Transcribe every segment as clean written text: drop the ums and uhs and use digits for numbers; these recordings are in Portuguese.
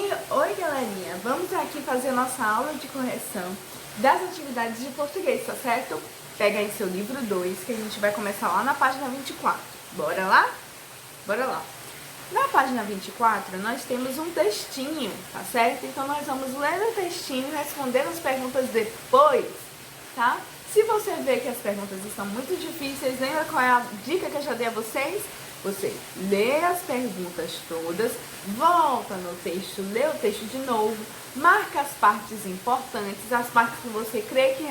Oi, galerinha! Vamos aqui fazer nossa aula de correção das atividades de português, tá certo? Pega aí seu livro 2, que a gente vai começar lá na página 24. Bora lá? Bora lá! Na página 24, nós temos um textinho, tá certo? Então, nós vamos ler o textinho e responder as perguntas depois, tá? Se você vê que as perguntas estão muito difíceis, lembra qual é a dica que eu já dei a vocês? Você lê as perguntas todas, volta no texto, lê o texto de novo, marca as partes importantes, as partes que você crê que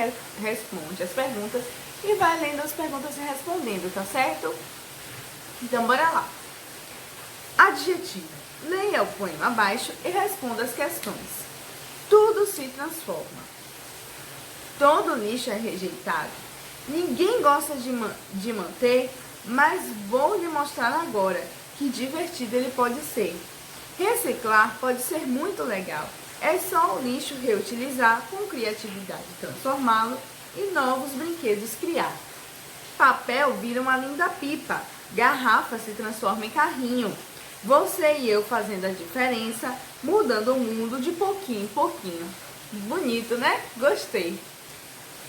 responde as perguntas e vai lendo as perguntas e respondendo, tá certo? Então, bora lá. Adjetivo. Leia o poema abaixo e responda as questões. Tudo se transforma. Todo lixo é rejeitado. Ninguém gosta de manter, mas vou lhe mostrar agora que divertido ele pode ser. Reciclar pode ser muito legal. É só o lixo reutilizar, com criatividade transformá-lo e novos brinquedos criar. Papel vira uma linda pipa. Garrafa se transforma em carrinho. Você e eu fazendo a diferença, mudando o mundo de pouquinho em pouquinho. Bonito, né? Gostei.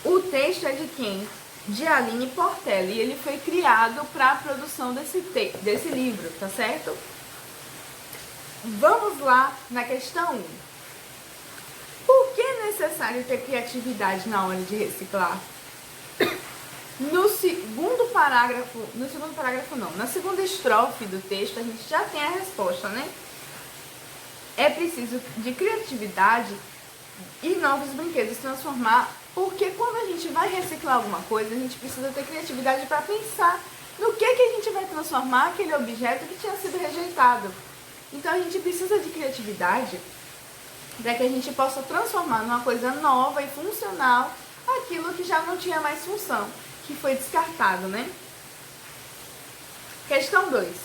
O texto é de quem? De Aline Portela, e ele foi criado para a produção desse livro, tá certo? Vamos lá na questão 1. Por que é necessário ter criatividade na hora de reciclar? Na segunda estrofe do texto, a gente já tem a resposta, né? É preciso de criatividade e novos brinquedos transformar, porque quando a gente vai reciclar alguma coisa, a gente precisa ter criatividade para pensar no que a gente vai transformar aquele objeto que tinha sido rejeitado. Então a gente precisa de criatividade para que a gente possa transformar numa coisa nova e funcional aquilo que já não tinha mais função, que foi descartado, né? Questão 2.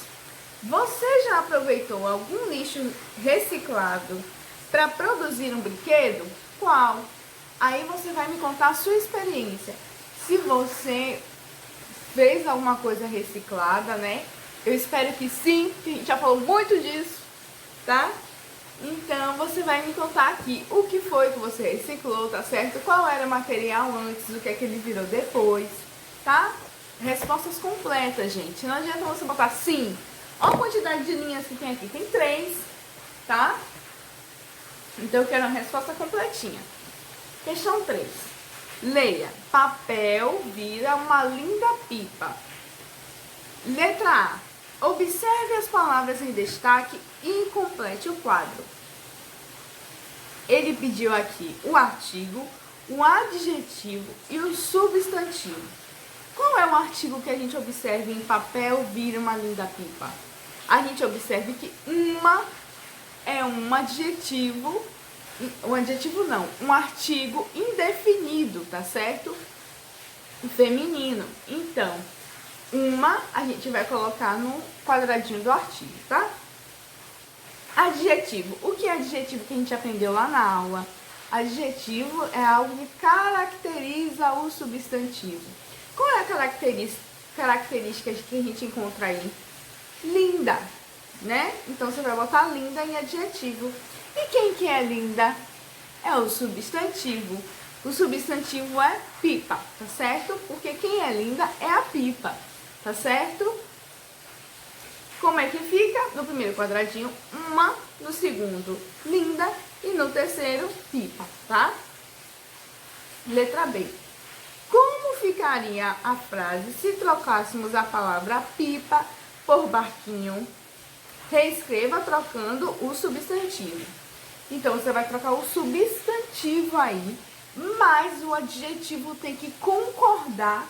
Você já aproveitou algum lixo reciclado para produzir um brinquedo? Qual? Aí você vai me contar a sua experiência. Se você fez alguma coisa reciclada, né? Eu espero que sim, que a gente já falou muito disso, tá? Então, você vai me contar aqui o que foi que você reciclou, tá certo? Qual era o material antes, o que é que ele virou depois, tá? Respostas completas, gente. Não adianta você botar sim. Olha a quantidade de linhas que tem aqui. Tem 3, tá? Então, eu quero uma resposta completinha. Questão 3. Leia. Papel vira uma linda pipa. Letra A. Observe as palavras em destaque e complete o quadro. Ele pediu aqui o artigo, o adjetivo e o substantivo. Qual é o artigo que a gente observa em papel vira uma linda pipa? A gente observa que uma é um adjetivo, um artigo indefinido, tá certo? Feminino. Então, uma a gente vai colocar no quadradinho do artigo, tá? Adjetivo. O que é adjetivo que a gente aprendeu lá na aula? Adjetivo é algo que caracteriza o substantivo. Qual é a característica que a gente encontra aí? Linda, né? Então, você vai botar linda em adjetivo. E quem que é linda? É o substantivo. O substantivo é pipa, tá certo? Porque quem é linda é a pipa, tá certo? Como é que fica? No primeiro quadradinho, uma. No segundo, linda. E no terceiro, pipa, tá? Letra B. Como ficaria a frase se trocássemos a palavra pipa por barquinho? Reescreva trocando o substantivo. Então, você vai trocar o substantivo aí, mas o adjetivo tem que concordar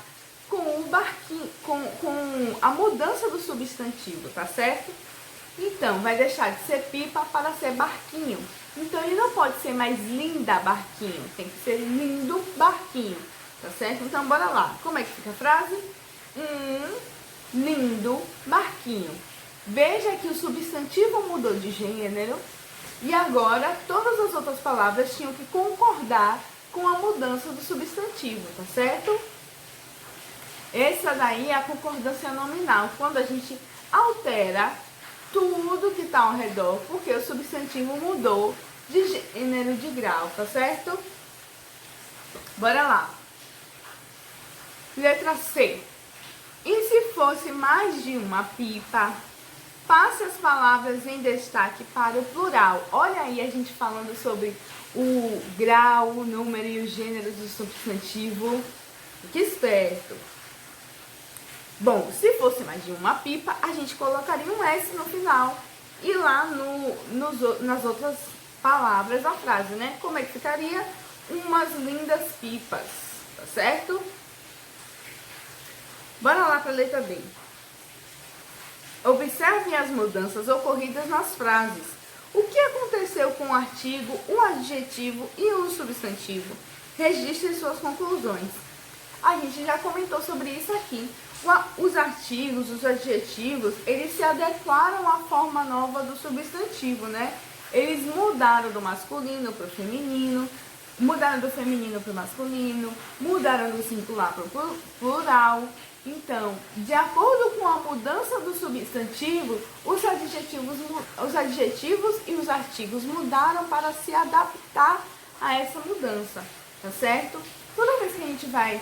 com o barquinho, com a mudança do substantivo, tá certo? Então, vai deixar de ser pipa para ser barquinho. Então, ele não pode ser mais linda barquinho, tem que ser lindo barquinho, tá certo? Então, bora lá. Como é que fica a frase? Lindo barquinho. Veja que o substantivo mudou de gênero e agora todas as outras palavras tinham que concordar com a mudança do substantivo, tá certo? Essa daí é a concordância nominal, quando a gente altera tudo que está ao redor, porque o substantivo mudou de gênero, de grau, tá certo? Bora lá. Letra C. E se fosse mais de uma pipa? Passe as palavras em destaque para o plural. Olha aí a gente falando sobre o grau, o número e os gêneros do substantivo. Que esperto. Bom, se fosse mais de uma pipa, a gente colocaria um S no final. E lá nas outras palavras da frase, né? Como é que ficaria? Umas lindas pipas, tá certo? Bora lá para a letra B. Observe as mudanças ocorridas nas frases. O que aconteceu com o artigo, o adjetivo e o substantivo? Registre suas conclusões. A gente já comentou sobre isso aqui. Os artigos, os adjetivos, eles se adequaram à forma nova do substantivo, né? Eles mudaram do masculino para o feminino, mudaram do feminino para o masculino, mudaram do singular para o plural. Então, de acordo com a mudança do substantivo, os adjetivos e os artigos mudaram para se adaptar a essa mudança, tá certo? Toda vez que a gente vai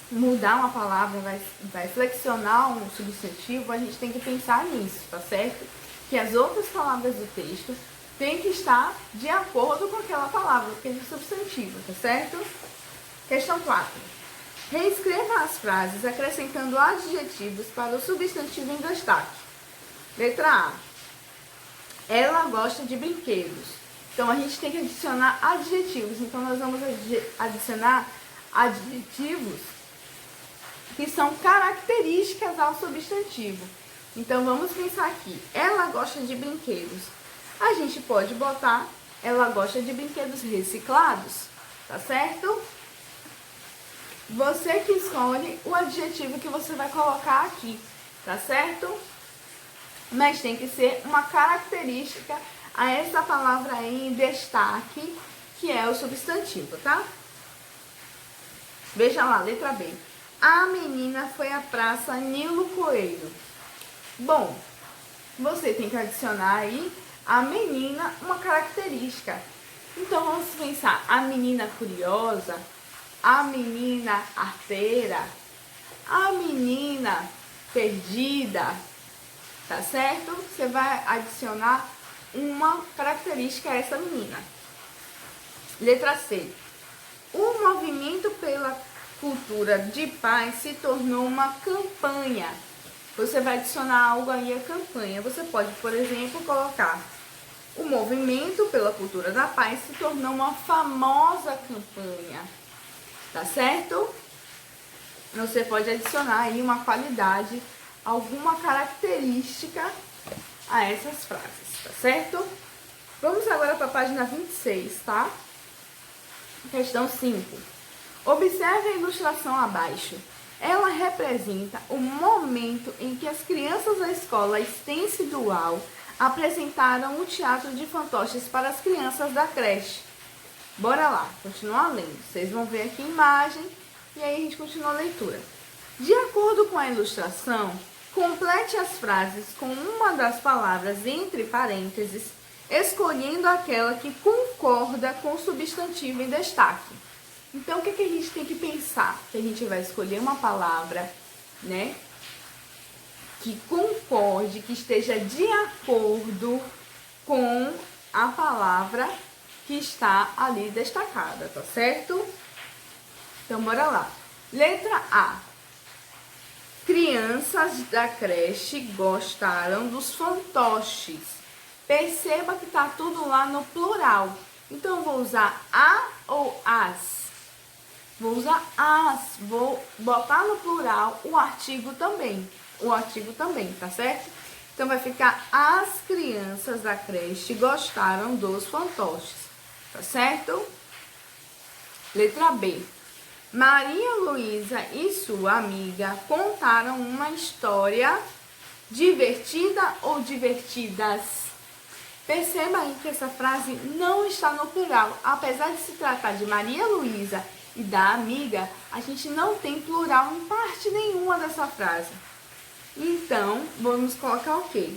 mudar uma palavra, vai flexionar um substantivo, a gente tem que pensar nisso, tá certo? Que as outras palavras do texto têm que estar de acordo com aquela palavra, aquele substantivo, tá certo? Questão 4. Reescreva as frases acrescentando adjetivos para o substantivo em destaque. Letra A. Ela gosta de brinquedos. Então, a gente tem que adicionar adjetivos. Então, nós vamos adicionar adjetivos que são características ao substantivo. Então, vamos pensar aqui. Ela gosta de brinquedos. A gente pode botar, ela gosta de brinquedos reciclados, tá certo? Você que escolhe o adjetivo que você vai colocar aqui, tá certo? Mas tem que ser uma característica a essa palavra aí em destaque, que é o substantivo, tá? Veja lá, letra B. A menina foi à praça Nilo Coelho. Bom, você tem que adicionar aí a menina uma característica. Então, vamos pensar, a menina curiosa, a menina arteira, a menina perdida, tá certo? Você vai adicionar uma característica a essa menina. Letra C. O movimento pela cultura de paz se tornou uma campanha. Você vai adicionar algo aí à campanha. Você pode, por exemplo, colocar: o movimento pela cultura da paz se tornou uma famosa campanha. Tá certo? Você pode adicionar aí uma qualidade, alguma característica a essas frases, tá certo? Vamos agora para a página 26, tá? Questão 5. Observe a ilustração abaixo. Ela representa o momento em que as crianças da escola Estência Dual apresentaram o teatro de fantoches para as crianças da creche. Bora lá, continuar lendo. Vocês vão ver aqui a imagem e aí a gente continua a leitura. De acordo com a ilustração, complete as frases com uma das palavras entre parênteses, escolhendo aquela que concorda com o substantivo em destaque. Então, o que a gente tem que pensar? Que a gente vai escolher uma palavra, né, que concorde, que esteja de acordo com a palavra que está ali destacada, tá certo? Então, bora lá. Letra A. Crianças da creche gostaram dos fantoches. Perceba que tá tudo lá no plural. Então, eu vou usar a ou as? Vou usar as. Vou botar no plural o artigo também. O artigo também, tá certo? Então, vai ficar: as crianças da creche gostaram dos fantoches. Tá certo? Letra B. Maria Luísa e sua amiga contaram uma história divertida ou divertidas. Perceba aí que essa frase não está no plural. Apesar de se tratar de Maria Luísa e da amiga, a gente não tem plural em parte nenhuma dessa frase. Então, vamos colocar o quê?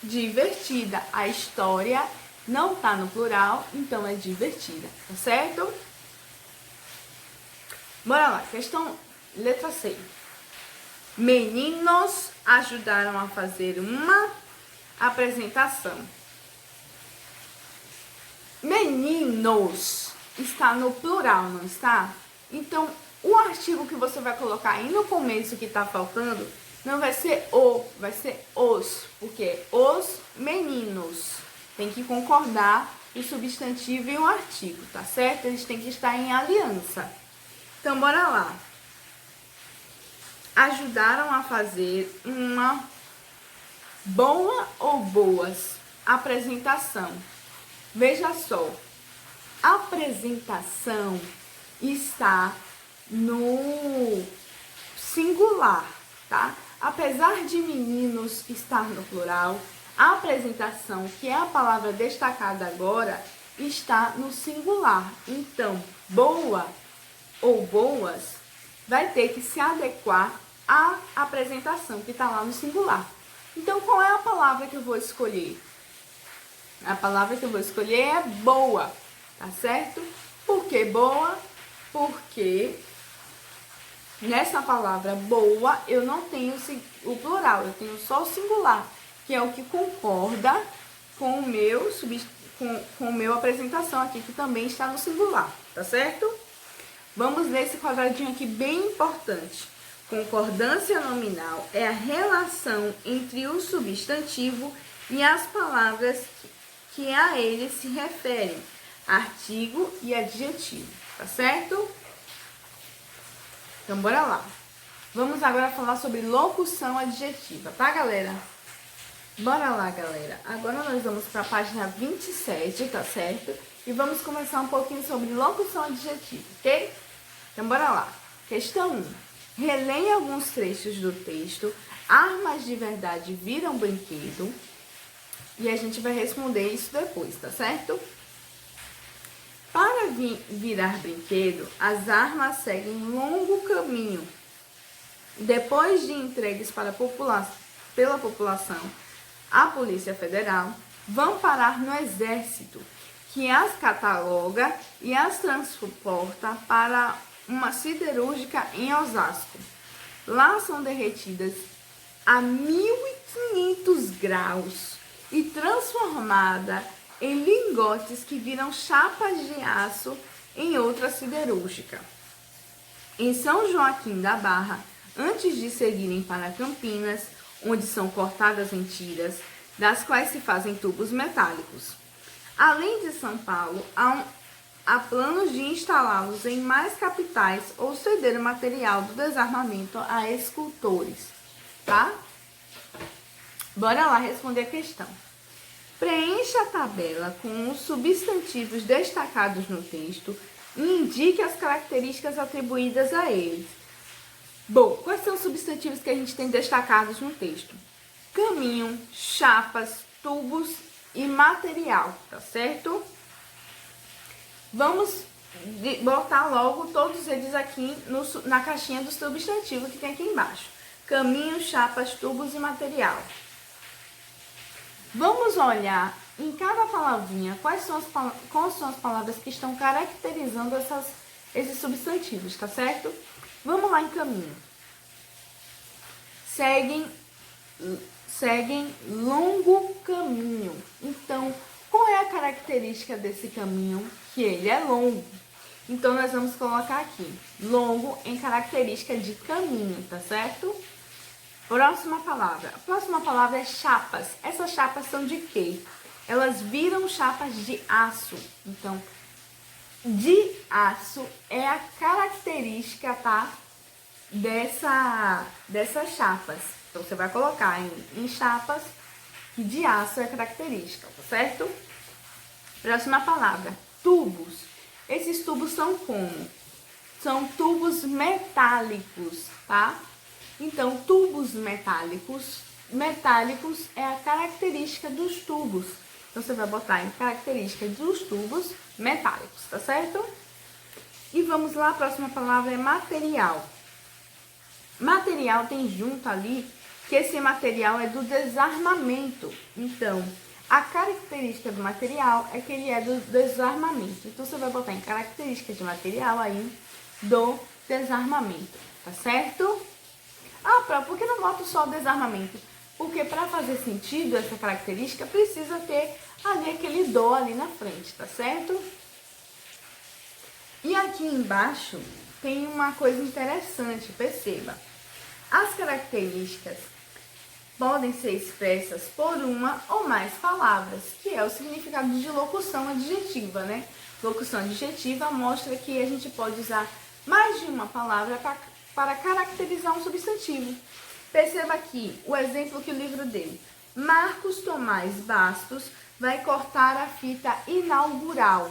divertida. A história não tá no plural, então é divertida, tá certo? Bora lá, questão letra C. Meninos ajudaram a fazer uma apresentação. Meninos está no plural, não está? Então, o artigo que você vai colocar aí no começo que está faltando não vai ser o, vai ser os, porque os meninos. Tem que concordar o substantivo e o artigo, tá certo? Eles têm que estar em aliança. Então, bora lá. Ajudaram a fazer uma boa ou boas apresentação. Veja só, apresentação está no singular, tá? Apesar de meninos estar no plural, a apresentação, que é a palavra destacada agora, está no singular. Então, boa ou boas vai ter que se adequar à apresentação que está lá no singular. Então, qual é a palavra que eu vou escolher? A palavra que eu vou escolher é boa, tá certo? Por que boa? Porque nessa palavra boa eu não tenho o plural, eu tenho só o singular, que é o que concorda com o meu apresentação aqui, que também está no singular, tá certo? Vamos ler esse quadradinho aqui bem importante. Concordância nominal é a relação entre o substantivo e as palavras que a ele se referem, artigo e adjetivo, tá certo? Então, bora lá. Vamos agora falar sobre locução adjetiva, tá, galera? Bora lá, galera. Agora nós vamos para a página 27, tá certo? E vamos começar um pouquinho sobre locução adjetiva, ok? Então, bora lá. Questão 1. Releia alguns trechos do texto. Armas de verdade viram brinquedo. E a gente vai responder isso depois, tá certo? Para virar brinquedo, as armas seguem um longo caminho. Depois de entregues pela população à Polícia Federal, vão parar no Exército, que as cataloga e as transporta para uma siderúrgica em Osasco. Lá são derretidas a 1500 graus e transformada em lingotes que viram chapas de aço em outra siderúrgica. Em São Joaquim da Barra, antes de seguirem para Campinas, onde são cortadas em tiras, das quais se fazem tubos metálicos. Além de São Paulo, há planos de instalá-los em mais capitais ou ceder o material do desarmamento a escultores, tá? Bora lá responder a questão. Preencha a tabela com os substantivos destacados no texto e indique as características atribuídas a eles. Bom, quais são os substantivos que a gente tem destacados no texto? Caminho, chapas, tubos e material, tá certo? Vamos botar logo todos eles aqui na caixinha do substantivo que tem aqui embaixo. Caminho, chapas, tubos e material. Vamos olhar em cada palavrinha quais são as palavras que estão caracterizando esses substantivos, tá certo? Vamos lá em caminho. Seguem longo caminho. Então, qual é a característica desse caminho? Que ele é longo. Então, nós vamos colocar aqui, longo em característica de caminho, tá certo? Próxima palavra. A próxima palavra é chapas. Essas chapas são de quê? Elas viram chapas de aço. Então, de aço é a característica, tá? Dessas chapas. Então, você vai colocar em chapas que de aço é característica, tá certo? Próxima palavra, tubos. Esses tubos são como? São tubos metálicos, tá? Então, tubos metálicos é a característica dos tubos. Então, você vai botar em característica dos tubos metálicos, tá certo? E vamos lá, a próxima palavra é material. Material tem junto ali que esse material é do desarmamento. Então, a característica do material é que ele é do desarmamento. Então, você vai botar em característica de material aí do desarmamento, tá certo? Ah, por que não boto só o desarmamento? Porque para fazer sentido essa característica, precisa ter ali aquele do ali na frente, tá certo? E aqui embaixo tem uma coisa interessante, perceba. As características podem ser expressas por uma ou mais palavras, que é o significado de locução adjetiva, né? Locução adjetiva mostra que a gente pode usar mais de uma palavra para caracterizar um substantivo. Perceba aqui o exemplo que o livro deu. Marcos Tomás Bastos vai cortar a fita inaugural.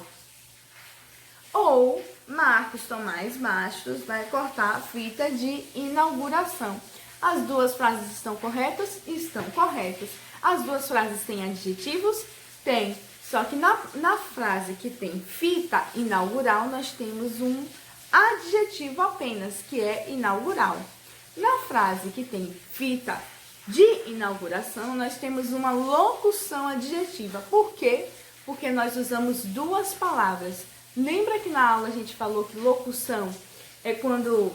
Ou Marcos Tomás Bastos vai cortar a fita de inauguração. As duas frases estão corretas? Estão corretas. As duas frases têm adjetivos? Tem. Só que na frase que tem fita inaugural, nós temos um adjetivo apenas, que é inaugural. Na frase que tem fita de inauguração, nós temos uma locução adjetiva. Por quê? Porque nós usamos duas palavras. Lembra que na aula a gente falou que locução é quando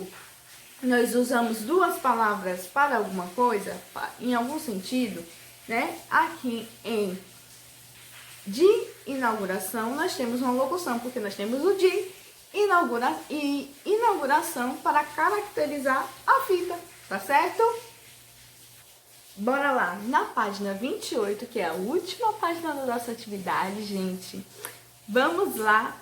nós usamos duas palavras para alguma coisa, em algum sentido, né? Aqui em de inauguração nós temos uma locução, porque nós temos o de inauguração para caracterizar a fita, tá certo? Bora lá, na página 28, que é a última página da nossa atividade, gente. Vamos lá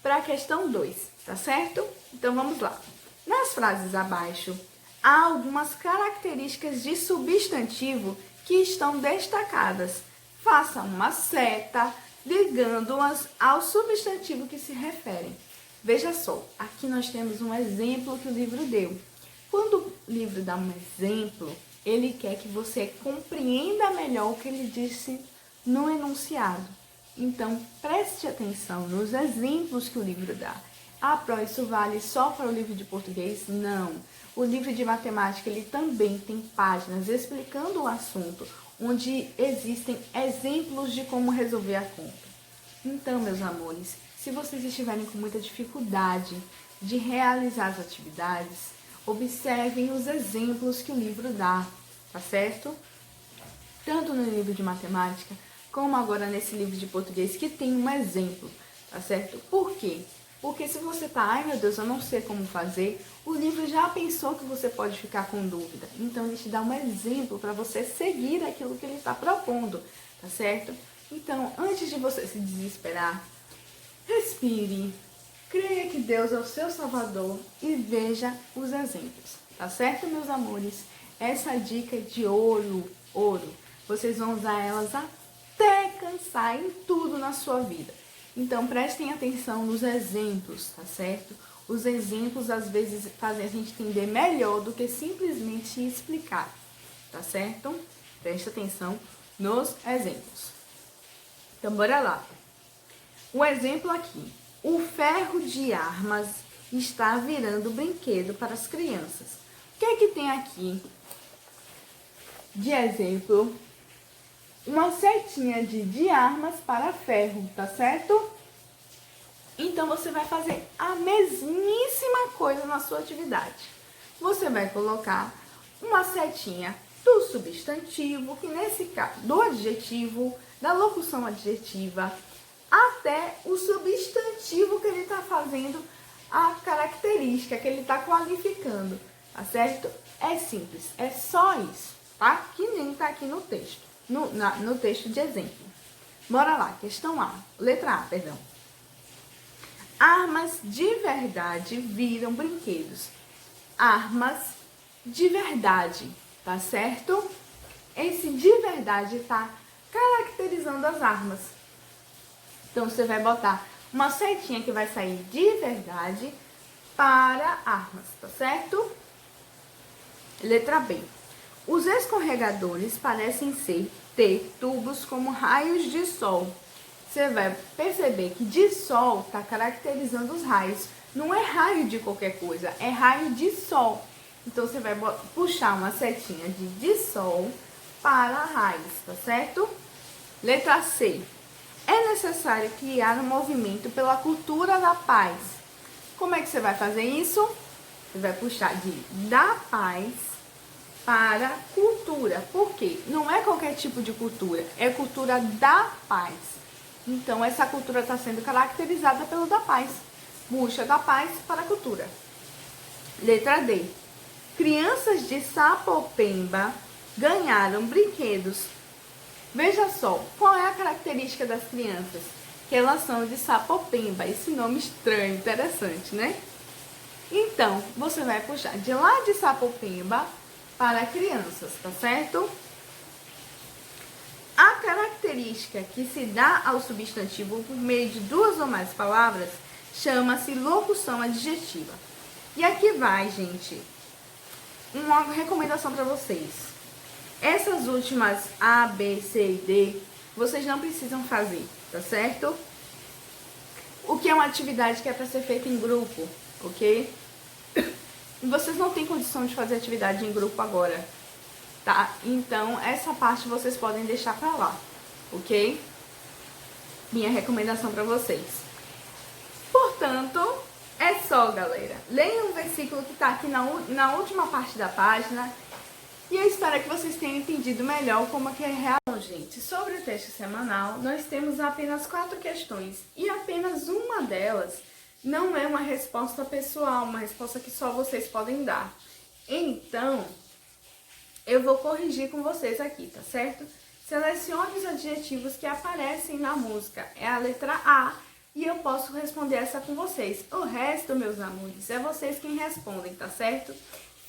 para a questão 2, tá certo? Então vamos lá. Nas frases abaixo, há algumas características de substantivo que estão destacadas. Faça uma seta ligando-as ao substantivo que se referem. Veja só, aqui nós temos um exemplo que o livro deu. Quando o livro dá um exemplo, ele quer que você compreenda melhor o que ele disse no enunciado. Então, preste atenção nos exemplos que o livro dá. Ah, Pro, isso vale só para o livro de português? Não. O livro de matemática, ele também tem páginas explicando o assunto, onde existem exemplos de como resolver a conta. Então, meus amores, se vocês estiverem com muita dificuldade de realizar as atividades, observem os exemplos que o livro dá, tá certo? Tanto no livro de matemática, como agora nesse livro de português, que tem um exemplo, tá certo? Por quê? Porque se você tá, ai meu Deus, eu não sei como fazer, o livro já pensou que você pode ficar com dúvida. Então, ele te dá um exemplo para você seguir aquilo que ele está propondo, tá certo? Então, antes de você se desesperar, respire, creia que Deus é o seu Salvador e veja os exemplos, tá certo, meus amores? Essa dica é de ouro. Vocês vão usar elas até cansar em tudo na sua vida. Então, prestem atenção nos exemplos, tá certo? Os exemplos, às vezes, fazem a gente entender melhor do que simplesmente explicar, tá certo? Preste atenção nos exemplos. Então, bora lá. Um exemplo aqui. O ferro de armas está virando brinquedo para as crianças. O que é que tem aqui de exemplo? Uma setinha de armas para ferro, tá certo? Então, você vai fazer a mesmíssima coisa na sua atividade. Você vai colocar uma setinha do substantivo, que nesse caso, do adjetivo, da locução adjetiva, até o substantivo que ele está fazendo a característica, que ele está qualificando, tá certo? É simples, é só isso, tá? Que nem tá aqui no texto. No texto de exemplo. Bora lá, questão A. Letra A, perdão. Armas de verdade viram brinquedos. Armas de verdade, tá certo? Esse de verdade tá caracterizando as armas. Então, você vai botar uma setinha que vai sair de verdade para armas, tá certo? Letra B. Os escorregadores parecem ter tubos como raios de sol. Você vai perceber que de sol está caracterizando os raios. Não é raio de qualquer coisa, é raio de sol. Então, você vai puxar uma setinha de sol para a raiz, tá certo? Letra C. É necessário criar um movimento pela cultura da paz. Como é que você vai fazer isso? Você vai puxar de da paz para cultura. Por quê? Não é qualquer tipo de cultura, é cultura da paz. Então, essa cultura está sendo caracterizada pelo da paz. Puxa da paz para a cultura. Letra D. Crianças de Sapopemba ganharam brinquedos. Veja só, qual é a característica das crianças? Que elas são de Sapopemba. Esse nome estranho, interessante, né? Então, você vai puxar de lá de Sapopemba para crianças, tá certo? A característica que se dá ao substantivo por meio de duas ou mais palavras chama-se locução adjetiva. E aqui vai, gente, uma recomendação para vocês. Essas últimas A, B, C e D, vocês não precisam fazer, tá certo? O que é uma atividade que é para ser feita em grupo, ok? Vocês não têm condição de fazer atividade em grupo agora, tá? Então, essa parte vocês podem deixar para lá, ok? Minha recomendação para vocês. Portanto, é só, galera. Leiam o versículo que tá aqui na última parte da página. E eu espero que vocês tenham entendido melhor como é que é real. Bom, gente, sobre o texto semanal, nós temos apenas 4 questões. E apenas uma delas não é uma resposta pessoal, uma resposta que só vocês podem dar. Então, eu vou corrigir com vocês aqui, tá certo? Selecione os adjetivos que aparecem na música. É a letra A. E eu posso responder essa com vocês. O resto, meus amores, é vocês quem respondem, tá certo?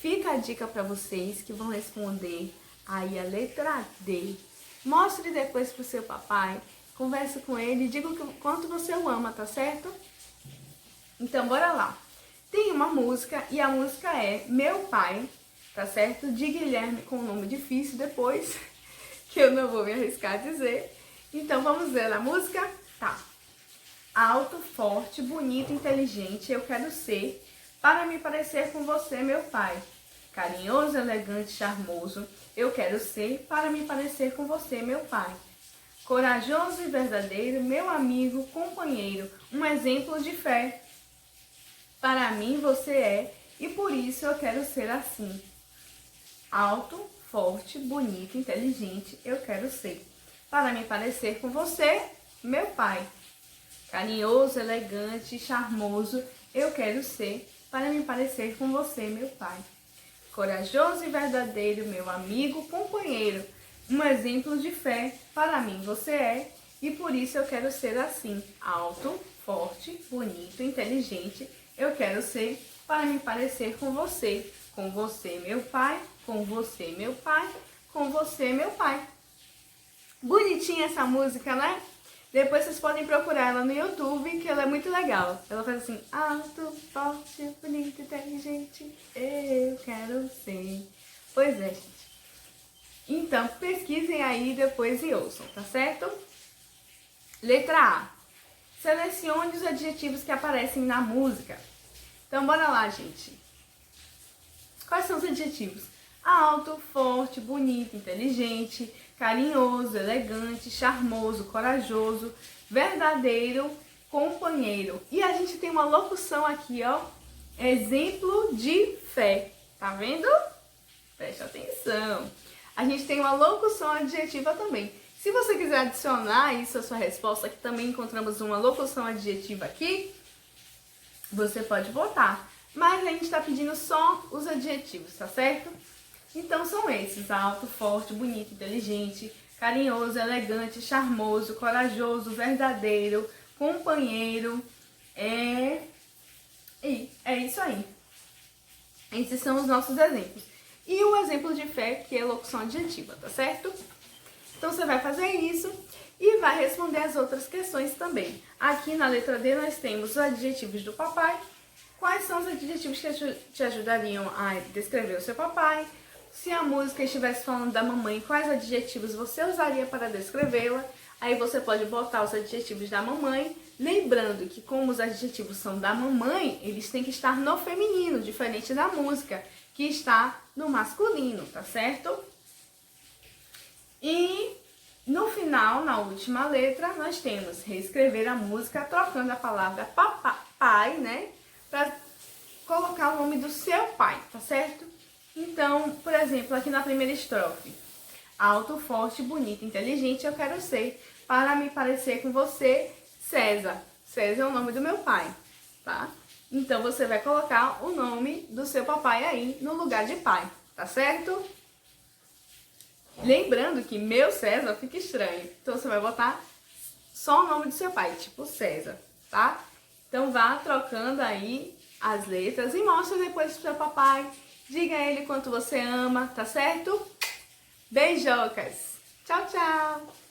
Fica a dica para vocês que vão responder aí a letra D. Mostre depois pro seu papai, converse com ele e diga o quanto você o ama, tá certo? Então, bora lá. Tem uma música e a música é Meu Pai, tá certo? De Guilherme, com um nome difícil depois, que eu não vou me arriscar a dizer. Então, vamos ver a música? Tá. Alto, forte, bonito, inteligente, eu quero ser, para me parecer com você, meu pai. Carinhoso, elegante, charmoso, eu quero ser, para me parecer com você, meu pai. Corajoso e verdadeiro, meu amigo, companheiro, um exemplo de fé. Para mim você é, e por isso eu quero ser assim. Alto, forte, bonito, inteligente, eu quero ser, para me parecer com você, meu pai. Carinhoso, elegante, charmoso, eu quero ser, para me parecer com você, meu pai. Corajoso e verdadeiro, meu amigo, companheiro, um exemplo de fé, para mim você é, e por isso eu quero ser assim. Alto, forte, bonito, inteligente, eu quero ser, para me parecer com você, meu pai, com você, meu pai, com você, meu pai. Bonitinha essa música, né? Depois vocês podem procurar ela no YouTube, que ela é muito legal. Ela faz assim, alto, forte, bonito, inteligente, eu quero ser. Pois é, gente. Então, pesquisem aí depois e ouçam, tá certo? Letra A. Selecione os adjetivos que aparecem na música. Então, bora lá, gente. Quais são os adjetivos? Alto, forte, bonito, inteligente, carinhoso, elegante, charmoso, corajoso, verdadeiro, companheiro. E a gente tem uma locução aqui, ó. Exemplo de fé. Tá vendo? Preste atenção. A gente tem uma locução adjetiva também. Se você quiser adicionar isso à sua resposta, que também encontramos uma locução adjetiva aqui, você pode botar. Mas a gente está pedindo só os adjetivos, tá certo? Então são esses: alto, forte, bonito, inteligente, carinhoso, elegante, charmoso, corajoso, verdadeiro, companheiro. É isso aí. Esses são os nossos exemplos. E o exemplo de fé, que é locução adjetiva, tá certo? Então você vai fazer isso e vai responder as outras questões também. Aqui na letra D nós temos os adjetivos do papai. Quais são os adjetivos que te ajudariam a descrever o seu papai? Se a música estivesse falando da mamãe, quais adjetivos você usaria para descrevê-la? Aí você pode botar os adjetivos da mamãe, lembrando que como os adjetivos são da mamãe, eles têm que estar no feminino, diferente da música, que está no masculino, tá certo? E no final, na última letra, nós temos reescrever a música trocando a palavra pai, né? Para colocar o nome do seu pai, tá certo? Então, por exemplo, aqui na primeira estrofe. Alto, forte, bonito, inteligente eu quero ser, para me parecer com você, César. César é o nome do meu pai, tá? Então, você vai colocar o nome do seu papai aí no lugar de pai, tá certo? Lembrando que meu César fica estranho, então você vai botar só o nome do seu pai, tipo César, tá? Então, vá trocando aí as letras e mostre depois pro seu papai. Diga a ele quanto você ama, tá certo? Beijocas! Tchau, tchau!